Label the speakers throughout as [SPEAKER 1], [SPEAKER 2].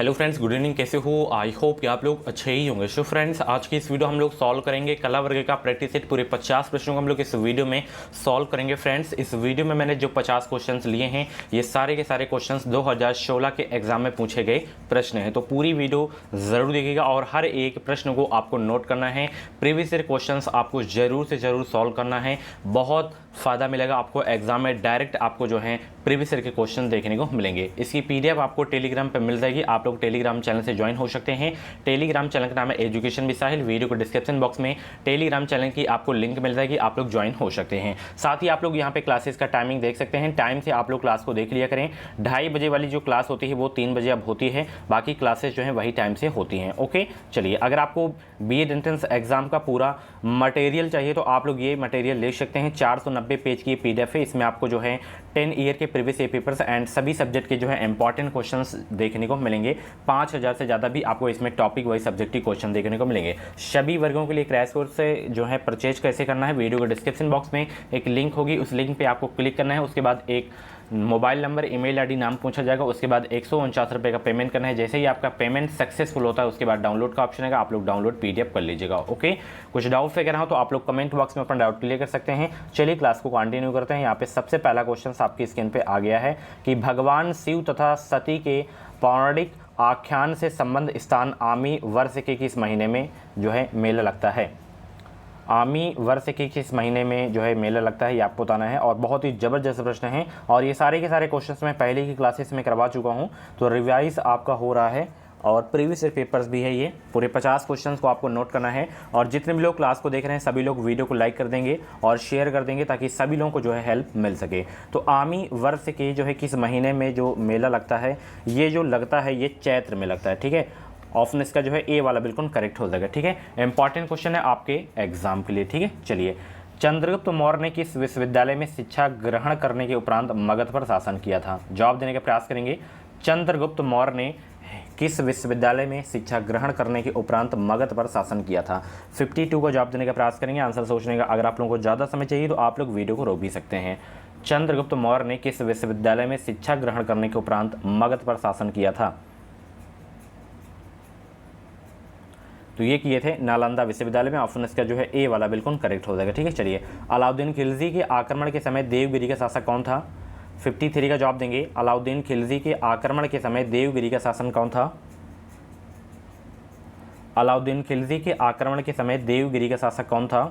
[SPEAKER 1] Hello friends, good evening. कैसे हो? I hope कि आप लोग अच्छे ही होंगे। सो फ्रेंड्स, आज की इस वीडियो हम लोग सॉल्व करेंगे कला वर्ग का प्रैक्टिस सेट। पूरे 50 प्रश्नों को हम लोग इस वीडियो में सॉल्व करेंगे। फ्रेंड्स, इस वीडियो में मैंने जो 50 क्वेश्चंस लिए हैं, ये सारे के सारे क्वेश्चंस 2016 के एग्जाम में पूछे गए प्रश्न हैं। तो पूरी वीडियो ज़रूर देखिएगा और हर एक प्रश्न को आपको नोट करना है। प्रीवियस ईयर क्वेश्चंस आपको ज़रूर से ज़रूर सॉल्व करना है। बहुत फ़ायदा मिलेगा आपको एग्जाम में। डायरेक्ट आपको जो है प्रीवियस ईयर के क्वेश्चन देखने को मिलेंगे। इसकी पीडीएफ आपको टेलीग्राम पे मिल जाएगी। आप लोग टेलीग्राम चैनल से ज्वाइन हो सकते हैं। टेलीग्राम चैनल का नाम है एजुकेशन मिसाइल। वीडियो को डिस्क्रिप्शन बॉक्स में टेलीग्राम चैनल की आपको लिंक मिल जाएगी, आप लोग ज्वाइन हो सकते हैं। साथ ही आप लोग यहाँ पे क्लासेस का टाइमिंग देख सकते हैं। टाइम से आप लोग क्लास को देख लिया करें। 2:30 बजे वाली जो क्लास होती है वो 3 बजे अब होती है, बाकी क्लासेस जो है वही टाइम से होती हैं। ओके, चलिए, अगर आपको बीएड एंट्रेंस एग्जाम का पूरा मटेरियल चाहिए तो आप लोग ये मटेरियल ले सकते हैं। 490 पेज की पीडीएफ है। इसमें आपको जो है 10 ईयर के प्रीवियस ईयर पेपर्स एंड सभी सब्जेक्ट के जो है इंपॉर्टेंट क्वेश्चंस देखने को मिलेंगे। 5000 से ज़्यादा भी आपको इसमें टॉपिक वाइज सब्जेक्टिव क्वेश्चन देखने को मिलेंगे। सभी वर्गों के लिए क्रैश कोर्स से जो है परचेज कैसे करना है, वीडियो के डिस्क्रिप्शन बॉक्स में एक लिंक होगी, उस लिंक पे आपको क्लिक करना है। उसके बाद एक मोबाइल नंबर, ईमेल आईडी, नाम पूछा जाएगा। उसके बाद 149 रुपये का पेमेंट करना है। जैसे ही आपका पेमेंट सक्सेसफुल होता है उसके बाद डाउनलोड का ऑप्शन है, आप लोग डाउनलोड पीडीएफ कर लीजिएगा। ओके, कुछ डाउट वगैरह हो तो आप लोग कमेंट बॉक्स में अपना डाउट क्लियर कर सकते हैं। चलिए क्लास को कंटिन्यू करते हैं। यहाँ पे सबसे पहला क्वेश्चन आपकी स्क्रीन पे आ गया है कि भगवान शिव तथा सती के पौराणिक आख्यान से संबंध स्थान आमी वर्ष के किस महीने में जो है मेला लगता है। आमी वर्ष के किस महीने में जो है मेला लगता है, ये आपको बताना है। और बहुत ही ज़बरदस्त प्रश्न है और ये सारे के सारे क्वेश्चंस मैं पहले की क्लासेस में करवा चुका हूँ, तो रिवाइज आपका हो रहा है और प्रीवियस ईयर पेपर्स भी है। ये पूरे 50 क्वेश्चंस को आपको नोट करना है। और जितने भी लोग क्लास को देख रहे हैं सभी लोग वीडियो को लाइक कर देंगे और शेयर कर देंगे ताकि सभी लोगों को जो है हेल्प मिल सके। तो आमी वर्ष के जो है किस महीने में जो मेला लगता है, ये जो लगता है ये चैत्र में लगता है। ठीक है, ऑप्शन इसका जो है ए वाला बिल्कुल करेक्ट हो जाएगा। ठीक है, इंपॉर्टेंट क्वेश्चन है आपके एग्जाम के लिए। ठीक है, चलिए, चंद्रगुप्त मौर्य ने किस विश्वविद्यालय में शिक्षा ग्रहण करने के उपरांत मगध पर शासन किया था। जवाब देने का प्रयास करेंगे। चंद्रगुप्त मौर्य ने किस विश्वविद्यालय में शिक्षा ग्रहण करने के उपरांत मगध पर शासन किया था। 52 का जवाब देने का प्रयास करेंगे। आंसर सोचने का, अगर आप लोगों को ज़्यादा समय चाहिए तो आप लोग वीडियो को रोक भी सकते हैं। चंद्रगुप्त मौर्य ने किस विश्वविद्यालय में शिक्षा ग्रहण करने के उपरांत मगध पर शासन किया था, तो ये किए थे नालंदा विश्वविद्यालय में। ऑप्शन इसका जो है ए वाला बिल्कुल करेक्ट हो जाएगा। ठीक है, चलिए, अलाउद्दीन खिलजी के आक्रमण के समय देवगिरी का शासक कौन था। 53 का जवाब देंगे। अलाउद्दीन खिलजी के आक्रमण के समय देवगिरी का शासन कौन था। अलाउद्दीन खिलजी के आक्रमण के समय देवगिरी का शासक कौन था,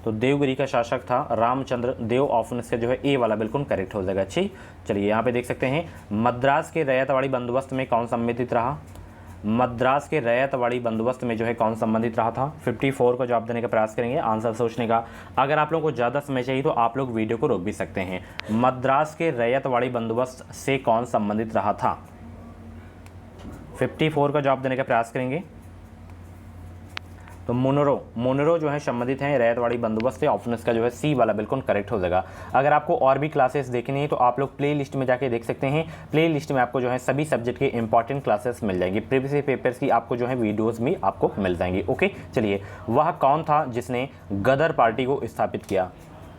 [SPEAKER 1] तो देवगिरी का शासक था रामचंद्र देव। ऑप्शन इसका जो है ए वाला बिल्कुल करेक्ट हो जाएगा। अच्छी, चलिए, यहाँ पे देख सकते हैं मद्रास के रैयतवाड़ी बंदोबस्त में कौन सम्मिलित रहा। मद्रास के रैयतवाड़ी बंदोबस्त में जो है कौन संबंधित रहा था। 54 का जवाब देने का प्रयास करेंगे। आंसर सोचने का, अगर आप लोगों को ज़्यादा समय चाहिए तो आप लोग वीडियो को रोक भी सकते हैं। मद्रास के रैयतवाड़ी बंदोबस्त से कौन संबंधित रहा था, 54 का जवाब देने का प्रयास करेंगे। तो मुनरो जो है संबंधित हैं रैयतवाड़ी बंदोबस्त से। ऑप्शन इसका जो है सी वाला बिल्कुल करेक्ट हो जाएगा। अगर आपको और भी क्लासेस देखनी है तो आप लोग प्ले लिस्ट में जाके देख सकते हैं। प्ले लिस्ट में आपको जो है सभी सब्जेक्ट के इंपॉर्टेंट क्लासेस मिल जाएंगी। प्रीवियस पेपर्स की आपको जो है वीडियोज़ भी आपको मिल जाएंगी। ओके, चलिए, वह कौन था जिसने गदर पार्टी को स्थापित किया।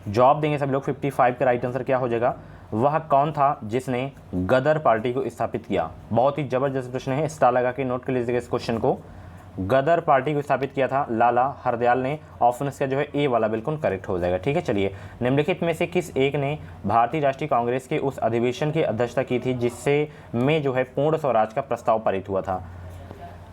[SPEAKER 1] जवाब देंगे सब लोग। 55 का राइट आंसर क्या हो जाएगा, वह कौन था जिसने गदर पार्टी को स्थापित किया। बहुत ही जबरदस्त प्रश्न है, स्टार लगा के नोट कर लीजिएगा इस क्वेश्चन को। गदर पार्टी को स्थापित किया था लाला हरदयाल ने। ऑप्शन इसका जो है ए वाला बिल्कुल करेक्ट हो जाएगा। ठीक है, चलिए, निम्नलिखित में से किस एक ने भारतीय राष्ट्रीय कांग्रेस के उस अधिवेशन की अध्यक्षता की थी जिससे में जो है पूर्ण स्वराज का प्रस्ताव पारित हुआ था।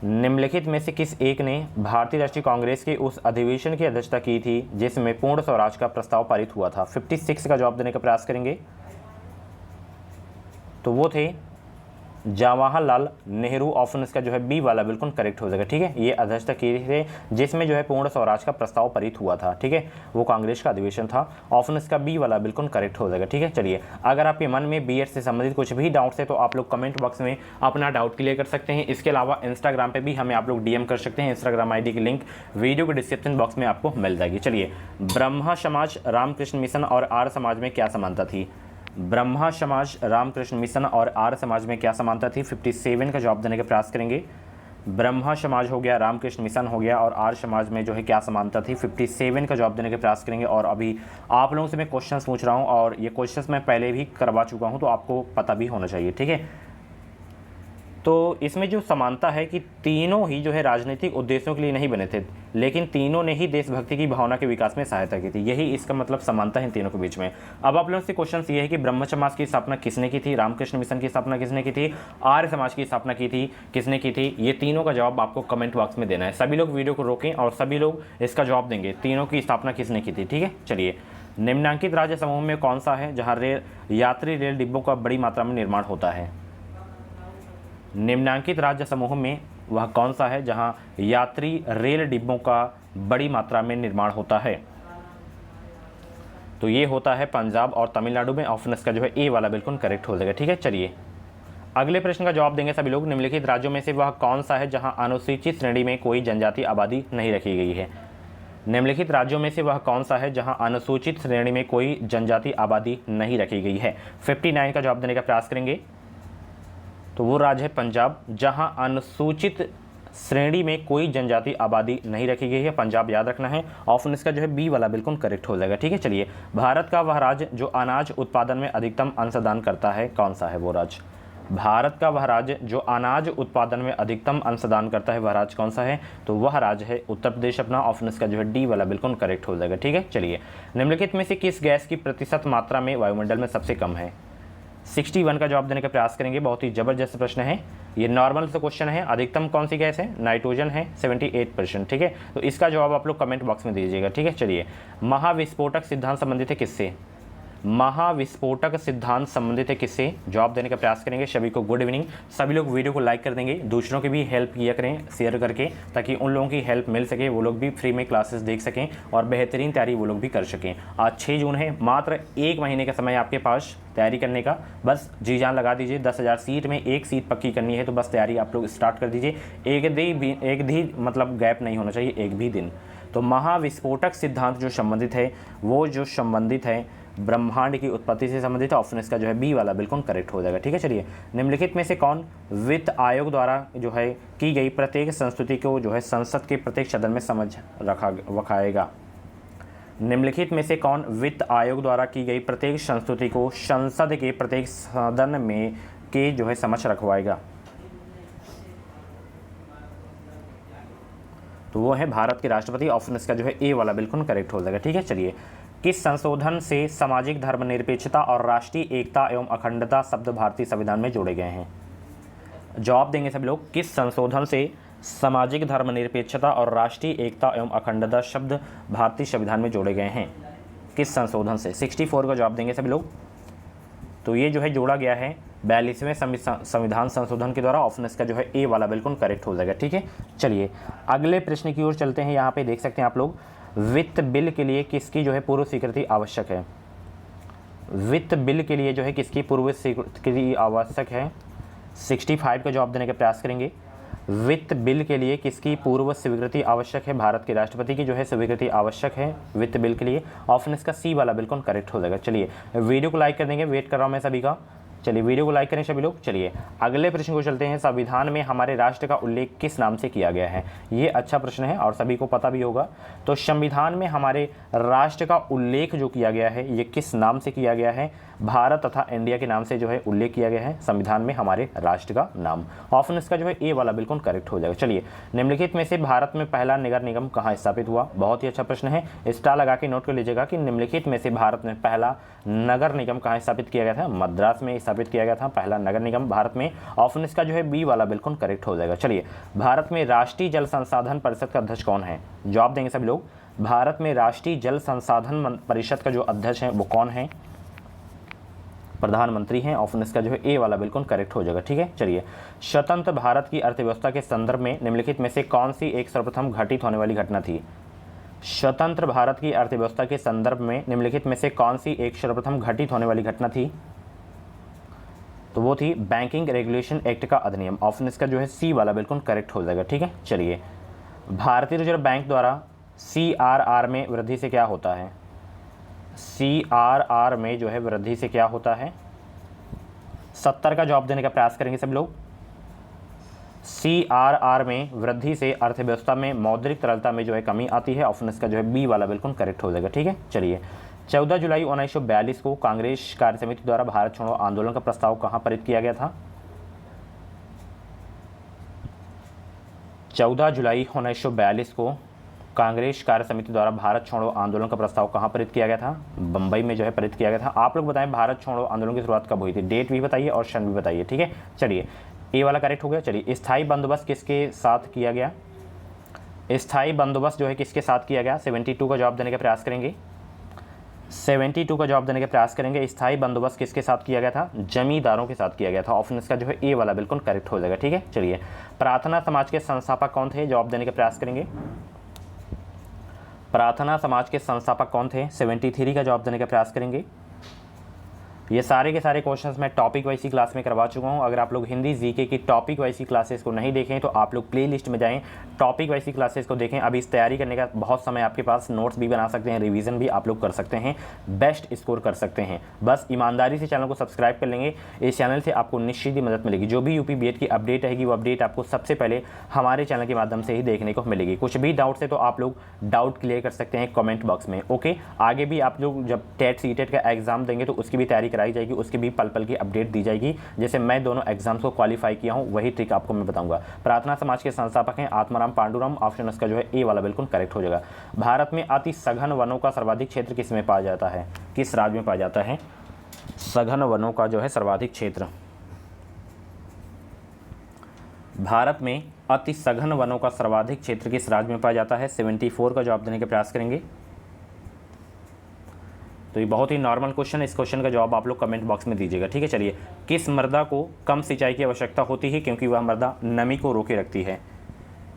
[SPEAKER 1] निम्नलिखित में से किस एक ने भारतीय राष्ट्रीय कांग्रेस के उस अधिवेशन की अध्यक्षता की थी जिसमें पूर्ण स्वराज का प्रस्ताव पारित हुआ था। 56 का जवाब देने का प्रयास करेंगे। तो वो थे जवाहरलाल नेहरू। ऑप्शन इसका जो है बी वाला बिल्कुल करेक्ट हो जाएगा। ठीक है, ये अध्यक्षता किए थे जिसमें जो है पूर्ण स्वराज का प्रस्ताव पारित हुआ था। ठीक है, वो कांग्रेस का अधिवेशन था। ऑप्शन इसका बी वाला बिल्कुल करेक्ट हो जाएगा। ठीक है, चलिए, अगर आपके मन में बीएड से संबंधित कुछ भी डाउट्स है तो आप लोग कमेंट बॉक्स में अपना डाउट क्लियर कर सकते हैं। इसके अलावा इंस्टाग्राम पर भी हमें आप लोग डीएम कर सकते हैं। इंस्टाग्राम ID की लिंक वीडियो के डिस्क्रिप्शन बॉक्स में आपको मिल जाएगी। चलिए, ब्रह्मा समाज, रामकृष्ण मिशन और आर्य समाज में क्या समानता थी। ब्रह्मा समाज, रामकृष्ण मिशन और आर्य समाज में क्या समानता थी। 57 का जवाब देने का प्रयास करेंगे। ब्रह्मा समाज हो गया, रामकृष्ण मिशन हो गया और आर्य समाज में जो है क्या समानता थी। 57 का जवाब देने का प्रयास करेंगे। और अभी आप लोगों से मैं क्वेश्चंस पूछ रहा हूँ और ये क्वेश्चंस मैं पहले भी करवा चुका हूँ तो आपको पता भी होना चाहिए। ठीक है, तो इसमें जो समानता है कि तीनों ही जो है राजनीतिक उद्देश्यों के लिए नहीं बने थे, लेकिन तीनों ने ही देशभक्ति की भावना के विकास में सहायता की थी। यही इसका मतलब समानता है इन तीनों के बीच में। अब आप लोगों से क्वेश्चन ये है कि ब्रह्म समाज की स्थापना किसने की थी, रामकृष्ण मिशन की स्थापना किसने की थी, आर्य समाज की स्थापना की थी किसने की थी, ये तीनों का जवाब आपको कमेंट बॉक्स में देना है। सभी लोग वीडियो को रोकें और सभी लोग इसका जवाब देंगे, तीनों की स्थापना किसने की थी। ठीक है, चलिए। निम्नांकित राज्य समूह में कौन सा है जहाँ यात्री रेल डिब्बों का बड़ी मात्रा में निर्माण होता है। निम्नांकित राज्य समूह में वह कौन सा है जहां यात्री रेल डिब्बों का बड़ी मात्रा में निर्माण होता है। तो ये होता है पंजाब और तमिलनाडु में। ऑप्शन इसका जो है ए वाला बिल्कुल करेक्ट हो जाएगा। ठीक है, चलिए अगले प्रश्न का जवाब देंगे सभी लोग। निम्नलिखित राज्यों में से वह कौन सा है जहां अनुसूचित श्रेणी में कोई जनजाति आबादी नहीं रखी गई है। निम्नलिखित राज्यों में से वह कौन सा है जहां अनुसूचित श्रेणी में कोई जनजाति आबादी नहीं रखी गई है। 59 का जवाब देने का प्रयास करेंगे। तो वो राज्य है पंजाब, जहां अनुसूचित श्रेणी में कोई जनजाति आबादी नहीं रखी गई है। पंजाब याद रखना है। ऑप्शन इसका जो है बी वाला बिल्कुल करेक्ट हो जाएगा। ठीक है, चलिए। भारत का वह राज्य जो अनाज उत्पादन में अधिकतम अंशदान करता है, कौन सा है वो राज्य। भारत का वह राज्य जो अनाज उत्पादन में अधिकतम अंशदान करता है, वह राज्य कौन सा है। तो वह राज्य है उत्तर प्रदेश अपना। ऑप्शन इसका जो है डी वाला बिल्कुल करेक्ट हो जाएगा। ठीक है, चलिए। निम्नलिखित में से किस गैस की प्रतिशत मात्रा में वायुमंडल में सबसे कम है। 61 का जवाब देने का प्रयास करेंगे। बहुत ही जबरदस्त प्रश्न है, ये नॉर्मल से क्वेश्चन है। अधिकतम कौन सी गैस है, नाइट्रोजन है 78%। ठीक है, तो इसका जवाब आप लोग कमेंट बॉक्स में दीजिएगा। ठीक है, चलिए। महाविस्फोटक सिद्धांत संबंधित है किससे। महाविस्फोटक सिद्धांत संबंधित है किससे, जवाब देने का प्रयास करेंगे। सभी को गुड इवनिंग। सभी लोग वीडियो को लाइक कर देंगे, दूसरों की भी हेल्प किया करें शेयर करके, ताकि उन लोगों की हेल्प मिल सके, वो लोग भी फ्री में क्लासेस देख सकें और बेहतरीन तैयारी वो लोग भी कर सकें। आज 6 जून है, मात्र 1 महीने का समय आपके पास तैयारी करने का। बस जी जान लगा दीजिए। 10,000 सीट में 1 सीट पक्की करनी है, तो बस तैयारी आप लोग स्टार्ट कर दीजिए। एक भी मतलब गैप नहीं होना चाहिए, एक भी दिन। तो महाविस्फोटक सिद्धांत जो संबंधित है, वो जो संबंधित है ब्रह्मांड की उत्पत्ति से संबंधित है। ऑप्शन इसका जो है बी वाला बिल्कुल करेक्ट हो जाएगा। ठीक है, चलिए। निम्नलिखित में से कौन वित्त आयोग द्वारा जो है की गई प्रत्येक संस्तुति को जो है संसद के प्रत्येक सदन में समझ रखाएगा। निम्नलिखित में से कौन वित्त आयोग द्वारा की गई प्रत्येक संस्तुति को संसद के प्रत्येक सदन में के जो है समझ रखवाएगा। तो वो है भारत के राष्ट्रपति। ऑप्शन इसका जो है ए वाला बिल्कुल करेक्ट हो जाएगा। ठीक है, चलिए। किस संशोधन से सामाजिक धर्मनिरपेक्षता और राष्ट्रीय एकता एवं अखंडता शब्द भारतीय संविधान में जोड़े गए हैं। जवाब देंगे सभी लोग। किस संशोधन से सामाजिक धर्मनिरपेक्षता और राष्ट्रीय एकता एवं अखंडता शब्द भारतीय संविधान में जोड़े गए हैं। किस संशोधन से, 64 का जवाब देंगे सभी लोग। तो ये जो है जोड़ा गया है 42वें संविधान संशोधन के द्वारा। ऑप्शन इसका जो है ए वाला बिल्कुल करेक्ट हो जाएगा। ठीक है, चलिए अगले प्रश्न की ओर चलते हैं। यहाँ पे देख सकते हैं आप लोग, वित्त बिल के लिए किसकी जो है पूर्व स्वीकृति आवश्यक है। वित्त बिल के लिए जो है किसकी पूर्व स्वीकृति आवश्यक है। 65 का जवाब देने का प्रयास करेंगे। वित्त बिल के लिए किसकी पूर्व स्वीकृति आवश्यक है। भारत के राष्ट्रपति की जो है स्वीकृति आवश्यक है वित्त बिल के लिए। ऑप्शन इसका सी वाला बिल्कुल करेक्ट हो जाएगा। चलिए वीडियो को लाइक कर देंगे, वेट कर रहा हूँ मैं सभी का। चलिए वीडियो को लाइक करें सभी लोग। चलिए अगले प्रश्न को चलते हैं। संविधान में हमारे राष्ट्र का उल्लेख किस नाम से किया गया है। ये अच्छा प्रश्न है और सभी को पता भी होगा। तो संविधान में हमारे राष्ट्र का उल्लेख जो किया गया है, ये किस नाम से किया गया है। भारत तथा इंडिया के नाम से जो है उल्लेख किया गया है संविधान में हमारे राष्ट्र का नाम। ऑप्शन इसका जो है ए वाला बिल्कुल करेक्ट हो जाएगा। चलिए निम्नलिखित में से भारत में पहला नगर निगम कहाँ स्थापित हुआ। बहुत ही अच्छा प्रश्न है, स्टार लगा के नोट कर लीजिएगा कि निम्नलिखित में से भारत में पहला नगर निगम कहाँ स्थापित किया गया था। मद्रास में स्थापित किया गया था पहला नगर निगम भारत में। ऑप्शन इसका जो है बी वाला बिल्कुल करेक्ट हो जाएगा। चलिए भारत में राष्ट्रीय जल संसाधन परिषद का अध्यक्ष कौन है। जवाब देंगे सभी लोग। भारत में राष्ट्रीय जल संसाधन परिषद का जो अध्यक्ष है वो कौन है। प्रधानमंत्री हैं। ऑप्शन इसका जो है ए वाला बिल्कुल करेक्ट हो जाएगा। ठीक है, चलिए स्वतंत्र भारत की अर्थव्यवस्था के संदर्भ में निम्नलिखित में से कौन सी एक सर्वप्रथम घटित होने वाली घटना थी। स्वतंत्र भारत की अर्थव्यवस्था के संदर्भ में निम्नलिखित में से कौन सी एक सर्वप्रथम घटित होने वाली घटना थी। तो वो थी बैंकिंग रेगुलेशन एक्ट का अधिनियम। ऑप्शन इसका जो है सी वाला बिल्कुल करेक्ट हो जाएगा। ठीक है, चलिए भारतीय रिजर्व बैंक द्वारा CRR में वृद्धि से क्या होता है। CRR में जो है वृद्धि से क्या होता है। 70 का जवाब देने का प्रयास करेंगे सब लोग। CRR में वृद्धि से अर्थव्यवस्था में मौद्रिक तरलता में जो है कमी आती है। ऑप्शन इसका जो है बी वाला बिल्कुल करेक्ट हो जाएगा। ठीक है, चलिए 14 जुलाई 1942 को कांग्रेस कार्य समिति द्वारा भारत छोड़ो आंदोलन का प्रस्ताव कहाँ पारित किया गया था। 14 जुलाई 1942 को कांग्रेस कार्य समिति द्वारा भारत छोड़ो आंदोलन का प्रस्ताव कहाँ पारित किया गया था? बम्बई में जो है पारित किया गया था। आप लोग बताएं भारत छोड़ो आंदोलन की शुरुआत कब हुई थी? डेट भी बताइए और सन भी बताइए, ठीक है। चलिए ए वाला करेक्ट हो गया। चलिए स्थायी बंदोबस्त किसके साथ किया गया? स्थायी बंदोबस्त जो है किसके साथ किया गया? 72 का जवाब देने का प्रयास करेंगे। 72 का जवाब देने का प्रयास करेंगे। स्थायी बंदोबस्त किसके साथ किया गया था? जमींदारों के साथ किया गया था। ऑप्शन इसका जो है ए वाला बिल्कुल करेक्ट हो जाएगा, ठीक है। चलिए प्रार्थना समाज के संस्थापक कौन थे? जवाब देने का प्रयास करेंगे। प्रार्थना समाज के संस्थापक कौन थे? 73 का जवाब देने का प्रयास करेंगे। ये सारे के सारे क्वेश्चंस मैं टॉपिक वाइज क्लास में करवा चुका हूँ। अगर आप लोग हिंदी जीके की टॉपिक वाइज क्लासेस को नहीं देखें तो आप लोग प्लेलिस्ट में जाएं, टॉपिक वाइज क्लासेस को देखें। अभी इस तैयारी करने का बहुत समय आपके पास, नोट्स भी बना सकते हैं, रिवीजन भी आप लोग कर सकते हैं, बेस्ट स्कोर कर सकते हैं। बस ईमानदारी से चैनल को सब्सक्राइब कर लेंगे। इस चैनल से आपको निश्चित ही मदद मिलेगी। जो भी यूपी बीएड की अपडेट रहेगी वो अपडेट आपको सबसे पहले हमारे चैनल के माध्यम से ही देखने को मिलेगी। कुछ भी डाउट्स है तो आप लोग डाउट क्लियर कर सकते हैं कमेंट बॉक्स में, ओके। आगे भी आप लोग जब टेट सीटेट का एग्जाम देंगे तो उसकी भी तैयारी कराई जाएगी, उसकी भी पल पल की अपडेट दी जाएगी। जैसे मैं दोनों एग्जाम्स को क्वालिफाई किया हूं वही ट्रिक आपको मैं बताऊंगा। प्रार्थना समाज के संस्थापक हैं आत्माराम पांडुरंग। ऑप्शन इसका जो है ए वाला बिल्कुल करेक्ट हो जाएगा। भारत में अति सघन वनों का सर्वाधिक क्षेत्र किस में पाया जाता है? किस राज्य में पाया जाता है सघन वनों का जो है सर्वाधिक क्षेत्र? भारत में अति सघन वनों का सर्वाधिक क्षेत्र किस राज्य में पाया जाता है? 74 का जवाब देने का प्रयास करेंगे। तो ये बहुत ही नॉर्मल क्वेश्चन है। इस क्वेश्चन का जवाब आप लोग कमेंट बॉक्स में दीजिएगा, ठीक है। चलिए किस मृदा को कम सिंचाई की आवश्यकता होती है क्योंकि वह मृदा नमी को रोके रखती है?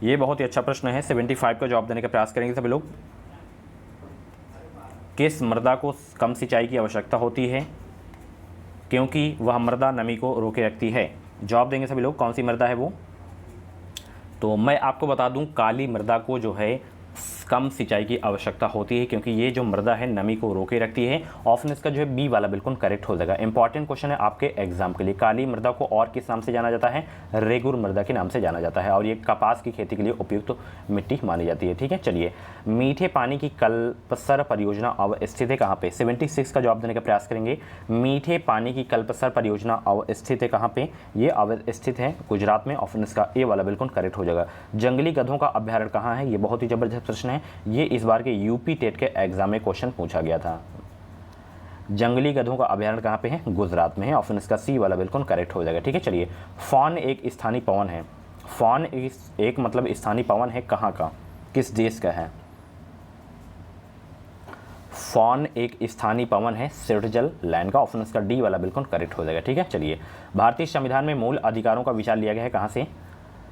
[SPEAKER 1] ये बहुत ही अच्छा प्रश्न है। 75 का जवाब देने का प्रयास करेंगे सभी लोग। किस मृदा को कम सिंचाई की आवश्यकता होती है क्योंकि वह मृदा नमी को रोके रखती है? जवाब देंगे सभी लोग। कौन सी मृदा है वो? तो मैं आपको बता दूं, काली मृदा को जो है कम सिंचाई की आवश्यकता होती है क्योंकि ये जो मृदा है नमी को रोके रखती है। ऑप्शन इसका जो है बी वाला बिल्कुल करेक्ट हो जाएगा। इंपॉर्टेंट क्वेश्चन है आपके एग्जाम के लिए। काली मृदा को और किस नाम से जाना जाता है? रेगुर मृदा के नाम से जाना जाता है और ये कपास की खेती के लिए उपयुक्त मिट्टी मानी जाती है, ठीक है। चलिए मीठे पानी की कल्पसर परियोजना अवस्थित है कहाँ पे? 76 का जवाब देने का प्रयास करेंगे। मीठे पानी की कल्पसर परियोजना अवस्थित है कहाँ पे? ये अवस्थित है गुजरात में। ऑप्शन इसका ए वाला बिल्कुल करेक्ट हो जाएगा। जंगली गधों का अभ्यारण्य कहाँ है? ये बहुत ही जबरदस्त प्रश्न है। ये इस बार के यूपी टेट के एग्जाम में क्वेश्चन पूछा गया था। जंगली गधों का अभ्यारण्य कहाँ पे है? गुजरात में है। ऑप्शन इसका सी वाला बिल्कुल करेक्ट हो जाएगा, ठीक है। चलिए फॉन एक स्थानीय पवन है। फॉन एक मतलब स्थानीय पवन है कहाँ का? किस देश का है? फॉन एक स्थानीय पवन है स्विट्जरलैंड का। ऑप्शन इसका डी वाला बिल्कुल करेक्ट हो जाएगा, ठीक है। चलिए भारतीय संविधान में मूल अधिकारों का विचार लिया गया है कहाँ से?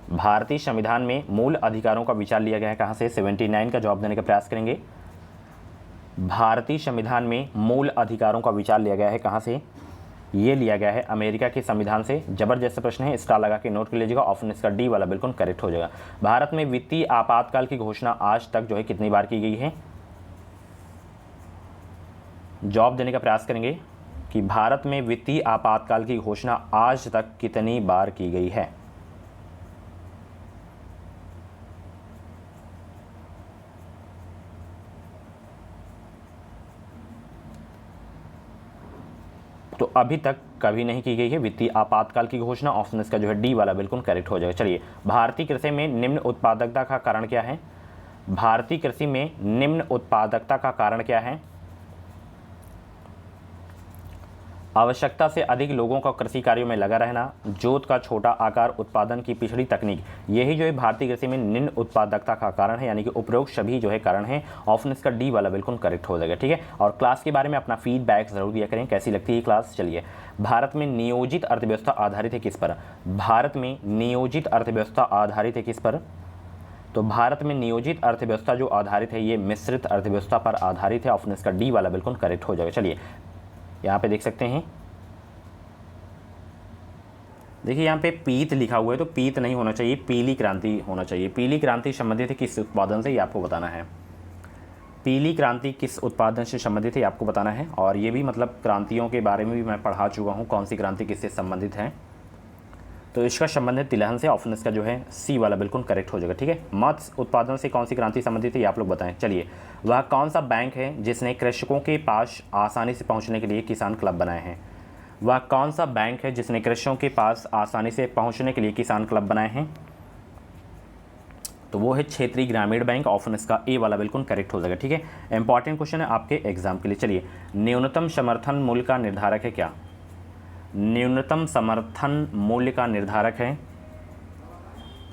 [SPEAKER 1] भारतीय संविधान में मूल अधिकारों का विचार लिया गया है कहाँ से? 79 का जवाब देने का प्रयास करेंगे। भारतीय संविधान में मूल अधिकारों का विचार लिया गया है कहाँ से? ये लिया गया है अमेरिका के संविधान से। जबरदस्त प्रश्न है, स्टार लगा के नोट कर लीजिएगा। ऑप्शन इसका डी वाला बिल्कुल करेक्ट हो जाएगा। भारत में वित्तीय आपातकाल की घोषणा आज तक जो है कितनी बार की गई है? जवाब देने का प्रयास करेंगे कि भारत में वित्तीय आपातकाल की घोषणा आज तक कितनी बार की गई है? तो अभी तक कभी नहीं की गई है वित्तीय आपातकाल की घोषणा। ऑप्शन इसका जो है डी वाला बिल्कुल करेक्ट हो जाएगा। चलिए भारतीय कृषि में निम्न उत्पादकता का कारण क्या है? भारतीय कृषि में निम्न उत्पादकता का कारण क्या है? आवश्यकता से अधिक लोगों का कृषि कार्यों में लगा रहना, जोत का छोटा आकार, उत्पादन की पिछड़ी तकनीक, यही जो है भारतीय कृषि में निम्न उत्पादकता का कारण है, यानी कि उपरोक्त सभी जो है कारण है। ऑप्शन इसका डी वाला बिल्कुल करेक्ट हो जाएगा, ठीक है। और क्लास के बारे में अपना फीडबैक जरूर दिया करें, कैसी लगती है क्लास। चलिए भारत में नियोजित अर्थव्यवस्था आधारित है किस पर? भारत में नियोजित अर्थव्यवस्था आधारित है किस पर? तो भारत में नियोजित अर्थव्यवस्था जो आधारित है ये मिश्रित अर्थव्यवस्था पर आधारित है। ऑप्शन इसका डी वाला बिल्कुल करेक्ट हो जाएगा। चलिए यहाँ पे देख सकते हैं, देखिए यहाँ पे पीत लिखा हुआ है, तो पीत नहीं होना चाहिए, पीली क्रांति होना चाहिए। पीली क्रांति संबंधित है किस उत्पादन से, ये आपको बताना है। पीली क्रांति किस उत्पादन से संबंधित है ये आपको बताना है। और ये भी मतलब क्रांतियों के बारे में भी मैं पढ़ा चुका हूँ, कौन सी क्रांति किससे संबंधित है। तो इसका संबंधित तिलहन से। ऑप्शन इसका जो है सी वाला बिल्कुल करेक्ट हो जाएगा, ठीक है। मत्स्य उत्पादन से कौन सी क्रांति संबंधित है ये आप लोग बताएं। चलिए वह कौन सा बैंक है जिसने कृषकों के पास आसानी से पहुंचने के लिए किसान क्लब बनाए हैं? वह कौन सा बैंक है जिसने कृषकों के पास आसानी से पहुंचने के लिए किसान क्लब बनाए हैं? तो वो है क्षेत्रीय ग्रामीण बैंक, ऑप्शन इसका ए वाला बिल्कुल करेक्ट हो जाएगा। ठीक है, इंपॉर्टेंट क्वेश्चन है आपके एग्जाम के लिए। चलिए, न्यूनतम समर्थन मूल्य का निर्धारक है क्या? न्यूनतम समर्थन मूल्य का निर्धारक है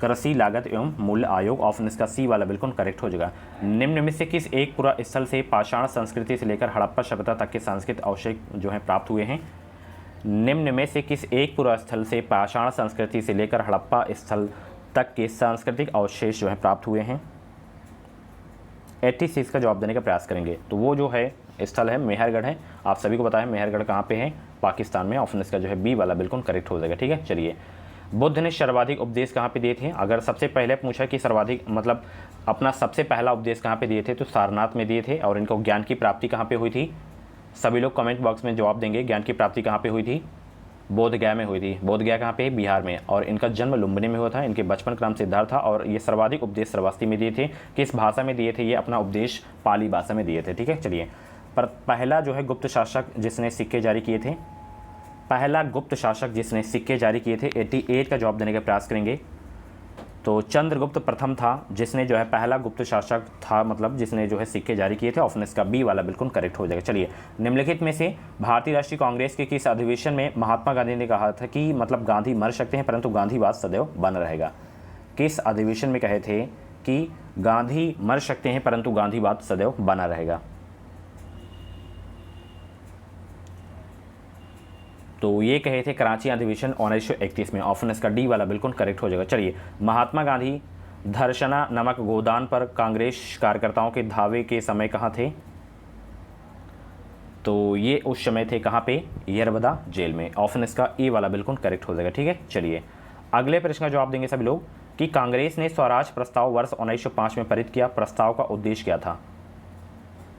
[SPEAKER 1] कृषि लागत एवं मूल्य आयोग, ऑप्शन इसका सी वाला बिल्कुल करेक्ट हो जाएगा। निम्न में से किस एक पुरा स्थल से पाषाण संस्कृति से लेकर हड़प्पा सभ्यता तक के सांस्कृतिक अवशेष जो है प्राप्त हुए हैं? निम्न में से किस एक पुरा स्थल से पाषाण संस्कृति से लेकर हड़प्पा स्थल तक के सांस्कृतिक अवशेष जो है प्राप्त हुए हैं? 86 का जवाब देने का प्रयास करेंगे। तो वो जो है स्थल है मेहरगढ़ है। आप सभी को पता है मेहरगढ़ कहाँ पे है? पाकिस्तान में, ऑप्शन इसका जो है बी वाला बिल्कुल करेक्ट हो जाएगा। ठीक है, चलिए, बुद्ध ने सर्वाधिक उपदेश कहाँ पे दिए थे? अगर सबसे पहले पूछा कि सर्वाधिक मतलब अपना सबसे पहला उपदेश कहाँ पे दिए थे, तो सारनाथ में दिए थे। और इनको ज्ञान की प्राप्ति कहाँ पे हुई थी? सभी लोग कमेंट बॉक्स में जवाब देंगे। ज्ञान की प्राप्ति कहाँ पे हुई थी? बोधगया में हुई थी। बोधगया कहाँ पे? बिहार में। और इनका जन्म लुम्बिनी में हुआ था। इनके बचपन का नाम सिद्धार्थ था। और ये सर्वाधिक उपदेश श्रावस्ती में दिए थे। किस भाषा में दिए थे? ये अपना उपदेश पाली भाषा में दिए थे। ठीक है, चलिए, पर पहला जो है गुप्त शासक जिसने सिक्के जारी किए थे, पहला गुप्त शासक जिसने सिक्के जारी किए थे, 88 का जवाब देने का प्रयास करेंगे। तो चंद्रगुप्त प्रथम था जिसने जो है पहला गुप्त शासक था, मतलब जिसने जो है सिक्के जारी किए थे, ऑप्शन इसका बी वाला बिल्कुल करेक्ट हो जाएगा। चलिए, निम्नलिखित में से भारतीय राष्ट्रीय कांग्रेस के किस अधिवेशन में महात्मा गांधी ने कहा था कि मतलब गांधी मर सकते हैं परंतु गांधीवाद सदैव बना रहेगा? किस अधिवेशन में कहे थे कि गांधी मर सकते हैं परंतु गांधीवाद सदैव बना रहेगा? तो ये कहे थे कराची अधिवेशन 1931 में, ऑप्शन इसका डी वाला बिल्कुल करेक्ट हो जाएगा। चलिए, महात्मा गांधी धर्षणा नमक गोदान पर कांग्रेस कार्यकर्ताओं के धावे के समय कहाँ थे? तो ये उस समय थे कहाँ पे? यरबदा जेल में, ऑप्शन इसका ए वाला बिल्कुल करेक्ट हो जाएगा। ठीक है, चलिए, अगले प्रश्न का जवाब देंगे सभी लोग कि कांग्रेस ने स्वराज प्रस्ताव वर्ष 1905 में पारित किया। प्रस्ताव का उद्देश्य क्या था?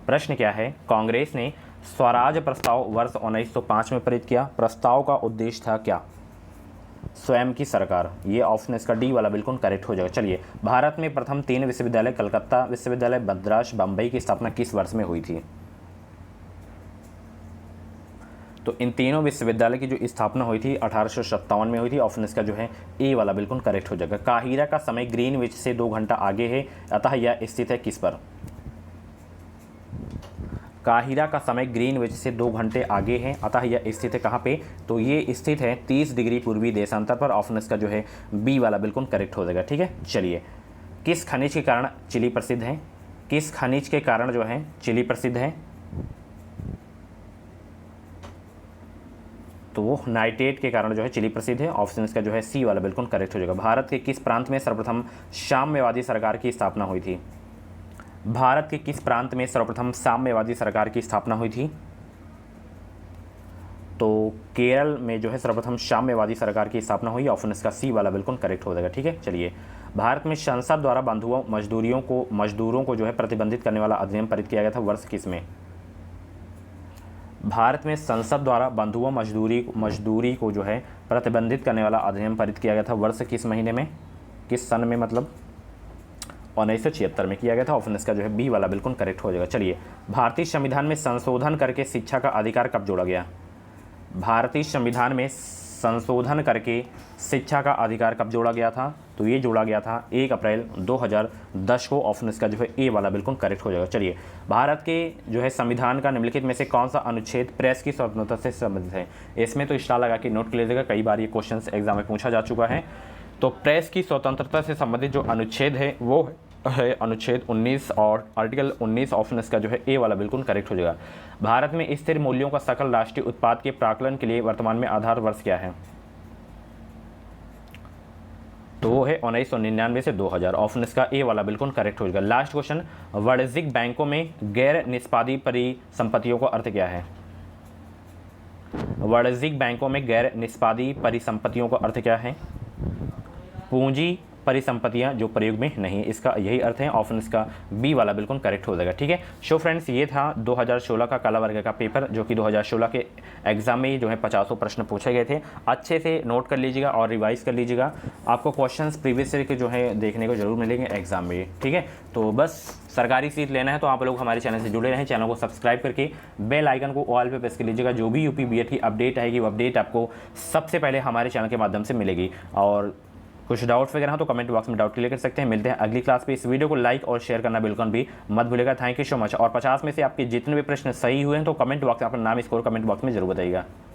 [SPEAKER 1] प्रश्न क्या है? कांग्रेस ने स्वराज प्रस्ताव वर्ष 1905 में पारित किया। प्रस्ताव का उद्देश्य था क्या? स्वयं की सरकार। ये ऑप्शन इसका डी वाला बिल्कुल करेक्ट हो जाएगा। चलिए, भारत में प्रथम 3 विश्वविद्यालय कलकत्ता विश्वविद्यालय, मद्रास, बम्बई की स्थापना किस वर्ष में हुई थी? तो इन तीनों विश्वविद्यालय की जो स्थापना हुई थी 1857 में हुई थी, ऑप्शन इसका जो है ए वाला बिल्कुल करेक्ट हो जाएगा। काहिरा का समय ग्रीनविच से 2 घंटा आगे है, अतः यह स्थित है किस पर? काहिरा का समय ग्रीनविच से 2 घंटे आगे है, अतः यह स्थित है कहाँ पे? तो ये स्थित है 30 डिग्री पूर्वी देशांतर पर, ऑप्शन इसका जो है बी वाला बिल्कुल करेक्ट हो जाएगा। ठीक है, चलिए, किस खनिज के कारण चिली प्रसिद्ध है? किस खनिज के कारण जो है चिली प्रसिद्ध है? तो वो नाइट्रेट के कारण जो है चिली प्रसिद्ध है, ऑप्शन इसका जो है सी वाला बिल्कुल करेक्ट हो जाएगा। भारत के किस प्रांत में सर्वप्रथम साम्यवादी सरकार की स्थापना हुई थी? भारत के किस प्रांत में सर्वप्रथम साम्यवादी सरकार की स्थापना हुई थी? तो केरल में जो है सर्वप्रथम साम्यवादी सरकार की स्थापना हुई, ऑप्शन इसका सी वाला बिल्कुल करेक्ट हो जाएगा। ठीक है, चलिए, भारत में संसद द्वारा बंधुओं मजदूरों को जो है प्रतिबंधित करने वाला अधिनियम पारित किया गया था, वर्ष किस में? भारत में संसद द्वारा बंधुओं मजदूरी को जो है प्रतिबंधित करने वाला अधिनियम पारित किया गया था, वर्ष किस महीने में, किस सन में? मतलब 1976 में किया गया था, ऑप्शन इसका जो है बी वाला बिल्कुल करेक्ट हो जाएगा। चलिए, भारतीय संविधान में संशोधन करके शिक्षा का अधिकार कब जोड़ा गया? भारतीय संविधान में संशोधन करके शिक्षा का अधिकार कब जोड़ा गया था? तो ये जोड़ा गया था 1 अप्रैल 2010 को, ऑप्शन इसका जो है ए वाला बिल्कुल करेक्ट हो जाएगा। चलिए, भारत के जो है संविधान का निम्नलिखित में से कौन सा अनुच्छेद प्रेस की स्वतंत्रता से संबंधित है? इसमें तो स्टार लगा के नोट कर लीजिएगा, कई बार ये क्वेश्चन एग्जाम में पूछा जा चुका है। तो प्रेस की स्वतंत्रता से संबंधित जो अनुच्छेद है वो है अनुच्छेद 19 और आर्टिकल 19, ऑप्शन इसका जो है ए वाला बिल्कुल करेक्ट हो जाएगा। भारत में स्थिर मूल्यों का सकल राष्ट्रीय उत्पाद के प्राकलन के लिए वर्तमान में आधार वर्ष क्या है? तो वो है 1999 से 2000, ऑप्शन इसका ए वाला बिल्कुल करेक्ट हो जाएगा। लास्ट क्वेश्चन, वाणिज्यिक बैंकों में गैर निष्पादी परिसंपत्तियों का अर्थ क्या है? वाणिज्यिक बैंकों में गैर निष्पादी परिसंपत्तियों का अर्थ क्या है? पूंजी परिसंपत्तियां जो प्रयोग में नहीं, इसका यही अर्थ है, ऑप्शन इसका बी वाला बिल्कुल करेक्ट हो जाएगा। ठीक है, सो फ्रेंड्स, ये था 2016 का कला वर्ग का पेपर, जो कि 2016 के एग्जाम में जो है 50 प्रश्न पूछे गए थे। अच्छे से नोट कर लीजिएगा और रिवाइज कर लीजिएगा, आपको क्वेश्चंस प्रीवियस ईयर के जो है देखने को जरूर मिलेंगे एग्जाम में। ठीक है, तो बस सरकारी सीट लेना है तो आप लोग हमारे चैनल से जुड़े रहें, चैनल को सब्सक्राइब करके बेल आइकन को ऑल पे प्रेस कर लीजिएगा। जो भी यूपी बीएड की अपडेट आएगी वो अपडेट आपको सबसे पहले हमारे चैनल के माध्यम से मिलेगी। और कुछ डाउट्स वगैरह हो तो कमेंट बॉक्स में डाउट क्लियर कर सकते हैं। मिलते हैं अगली क्लास पे। इस वीडियो को लाइक और शेयर करना बिल्कुल भी मत भूलेगा। Thank you so much. और 50 में से आपके जितने भी प्रश्न सही हुए हैं तो कमेंट बॉक्स में अपना नाम स्कोर कमेंट बॉक्स में जरूर बताइएगा।